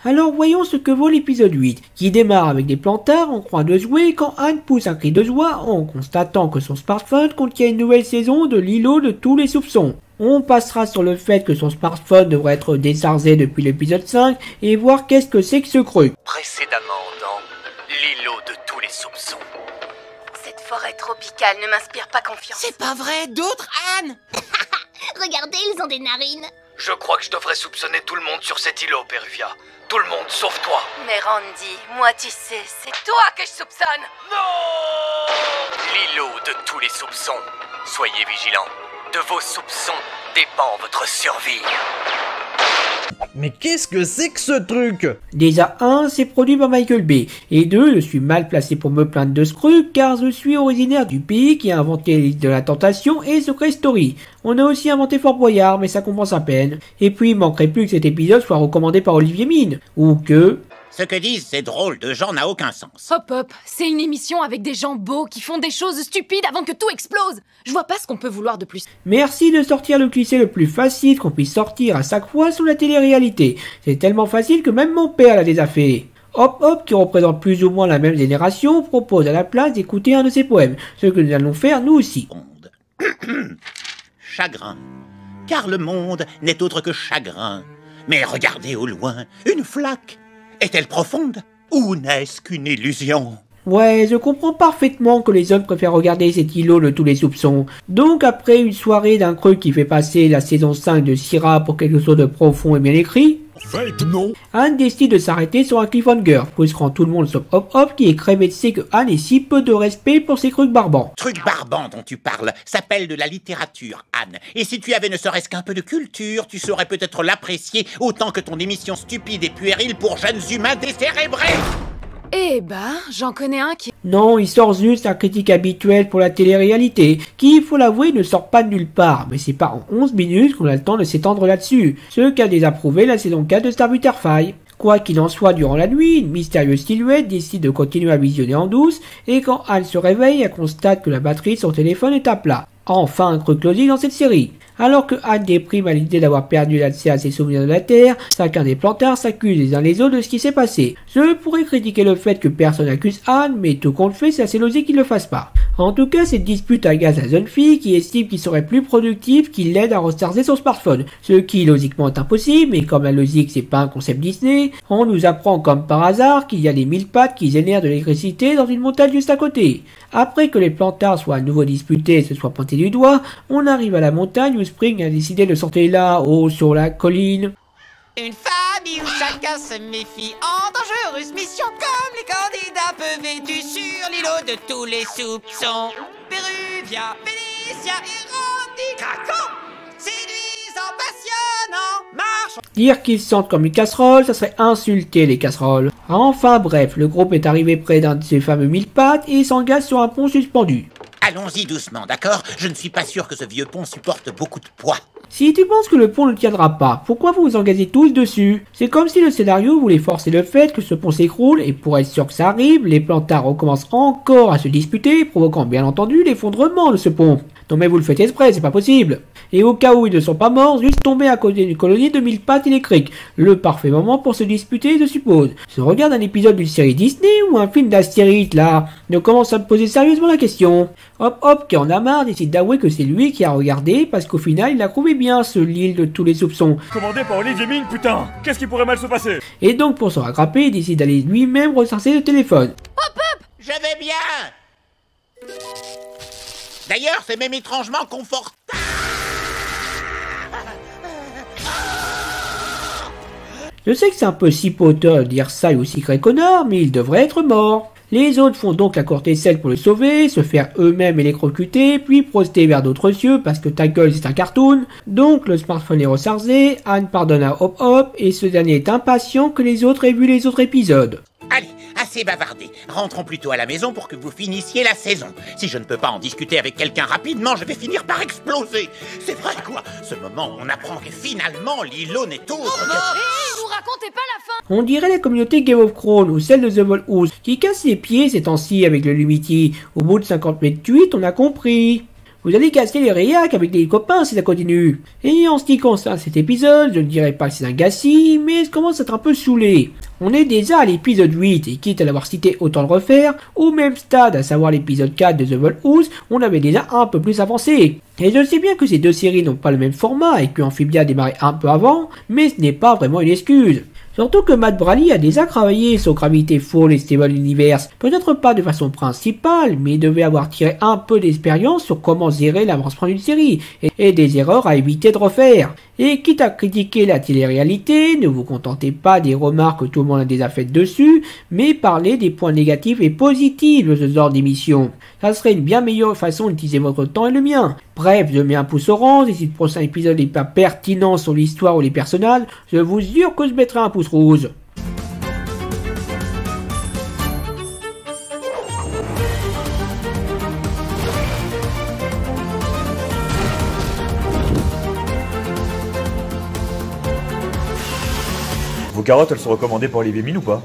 Alors voyons ce que vaut l'épisode 8, qui démarre avec des plantards en train de jouer quand Anne pousse un cri de joie en constatant que son smartphone contient une nouvelle saison de l'îlot de tous les soupçons. On passera sur le fait que son smartphone devrait être déchargé depuis l'épisode 5 et voir qu'est-ce que c'est que ce truc. Précédemment dans l'îlot de tous les soupçons. Cette forêt tropicale ne m'inspire pas confiance. C'est pas vrai, d'autres, Anne? Regardez, ils ont des narines. Je crois que je devrais soupçonner tout le monde sur cet îlot, Peruvia. Tout le monde, sauf toi. Mais Randy, moi tu sais, c'est toi que je soupçonne. Non! L'îlot de tous les soupçons. Soyez vigilants. De vos soupçons dépend votre survie. Mais qu'est-ce que c'est que ce truc? Déjà 1, c'est produit par Michael Bay, et 2, je suis mal placé pour me plaindre de ce truc, car je suis originaire du pays qui a inventé l'île de la Tentation et Secret Story. On a aussi inventé Fort Boyard, mais ça compense à peine. Et puis il manquerait plus que cet épisode soit recommandé par Olivier Mine, ou que... Ce que disent ces drôles de gens n'a aucun sens. Hop hop, c'est une émission avec des gens beaux qui font des choses stupides avant que tout explose. Je vois pas ce qu'on peut vouloir de plus. Merci de sortir le cliché le plus facile qu'on puisse sortir à chaque fois sur la télé-réalité. C'est tellement facile que même mon père l'a déjà fait. Hop Hop, qui représente plus ou moins la même génération, propose à la place d'écouter un de ses poèmes, ce que nous allons faire nous aussi. Chagrin. Car le monde n'est autre que chagrin. Mais regardez au loin, une flaque. Est-elle profonde ou n'est-ce qu'une illusion? Ouais, je comprends parfaitement que les hommes préfèrent regarder cet îlot de tous les soupçons. Donc après une soirée d'un creux qui fait passer la saison 5 de Syrah pour quelque chose de profond et bien écrit, Non. Anne décide de s'arrêter sur un cliffhanger, frustrant tout le monde sauf Hop Hop qui est crévé de sais que Anne ait si peu de respect pour ses trucs barbants. Truc barbant dont tu parles s'appelle de la littérature, Anne. Et si tu avais ne serait-ce qu'un peu de culture, tu saurais peut-être l'apprécier autant que ton émission stupide et puérile pour jeunes humains décérébrés. Eh bah, j'en connais un qui... Non, il sort juste la critique habituelle pour la télé-réalité, qui, il faut l'avouer, ne sort pas de nulle part, mais c'est pas en 11 minutes qu'on a le temps de s'étendre là-dessus, ce qu'a désapprouvé la saison 4 de Star Butterfly. Quoi qu'il en soit, durant la nuit, une mystérieuse silhouette décide de continuer à visionner en douce, et quand Anne se réveille, elle constate que la batterie de son téléphone est à plat. Enfin un truc logique dans cette série. Alors que Anne déprime à l'idée d'avoir perdu l'accès à ses souvenirs de la Terre, chacun des plantards s'accuse les uns les autres de ce qui s'est passé. Je pourrais critiquer le fait que personne n'accuse Anne, mais tout compte fait, c'est assez logique qu'il ne le fasse pas. En tout cas, cette dispute agace la jeune fille qui estime qu'il serait plus productif qu'il l'aide à recharger son smartphone. Ce qui logiquement est impossible, mais comme la logique c'est pas un concept Disney, on nous apprend comme par hasard qu'il y a des 1000 pattes qui génèrent de l'électricité dans une montagne juste à côté. Après que les plantards soient à nouveau disputés et se soient pointés du doigt, on arrive à la montagne où Spring a décidé de sortir là-haut sur la colline. Une famille où chacun se méfie en dangereuse mission comme les candidats peu vêtus sur l'îlot de tous les soupçons. Peruvia, Félicia et Randy craquant, séduisant, passionnant, marchant. Dire qu'ils se sentent comme une casserole, ça serait insulter les casseroles. Enfin bref, le groupe est arrivé près d'un de ces fameux 1000 pattes et s'engage sur un pont suspendu. Allons-y doucement, d'accord? Je ne suis pas sûr que ce vieux pont supporte beaucoup de poids. Si tu penses que le pont ne tiendra pas, pourquoi vous vous engagez tous dessus? C'est comme si le scénario voulait forcer le fait que ce pont s'écroule et pour être sûr que ça arrive, les plantards recommencent encore à se disputer, provoquant bien entendu l'effondrement de ce pont. Non mais vous le faites exprès, c'est pas possible. Et au cas où ils ne sont pas morts, juste tomber à côté d'une colonie de 1000 pattes électriques. Le parfait moment pour se disputer, je suppose. Je regarde un épisode d'une série Disney ou un film d'Astérix là. Je commence à me poser sérieusement la question. Hop Hop, qui en a marre, décide d'avouer que c'est lui qui a regardé parce qu'au final il a trouvé bien ce l'île de tous les soupçons. Commandé par Olivier Mine, putain. Qu'est-ce qui pourrait mal se passer? Et donc pour se rattraper, il décide d'aller lui-même recharger le téléphone. Je vais bien. D'ailleurs, c'est même étrangement confortable. Je sais que c'est un peu chipoteur de dire ça et aussi Secret Connor, mais il devrait être mort. Les autres font donc la courte aisselle pour le sauver, se faire eux-mêmes électrocuter, puis projeter vers d'autres cieux parce que ta gueule c'est un cartoon. Donc le smartphone est rechargé, Anne pardonne à Hop Hop et ce dernier est impatient que les autres aient vu les autres épisodes. Allez, assez bavardé. Rentrons plutôt à la maison pour que vous finissiez la saison. Si je ne peux pas en discuter avec quelqu'un rapidement, je vais finir par exploser. C'est vrai quoi? Ce moment où on apprend que finalement l'îlot n'est autre que... Hé, vous racontez pas la fin! On dirait la communauté Game of Thrones ou celle de The Vol qui casse les pieds ces temps-ci avec le Lumity. Au bout de 50 mètres de tweet, on a compris. vous allez casser les réacs avec les copains si ça continue. Et en ce qui concerne cet épisode, je ne dirais pas que c'est un gâchis, mais je commence à être un peu saoulé. On est déjà à l'épisode 8, et quitte à l'avoir cité, autant le refaire. Au même stade, à savoir l'épisode 4 de The Vol House, on avait déjà un peu plus avancé. Et je sais bien que ces deux séries n'ont pas le même format et que Amphibia a démarré un peu avant, mais ce n'est pas vraiment une excuse. Surtout que Matt Braley a déjà travaillé sur Gravity Falls et Steven Universe, peut-être pas de façon principale, mais il devait avoir tiré un peu d'expérience sur comment gérer l'avancement d'une série, et des erreurs à éviter de refaire. Et quitte à critiquer la télé-réalité, ne vous contentez pas des remarques que tout le monde a déjà faites dessus, mais parlez des points négatifs et positifs de ce genre d'émission. Ça serait une bien meilleure façon d'utiliser votre temps et le mien. Bref, je mets un pouce orange, et si le prochain épisode n'est pas pertinent sur l'histoire ou les personnages, je vous jure que je mettrai un pouce rouge. Vos carottes, elles sont recommandées pour Olivier Mine ou pas?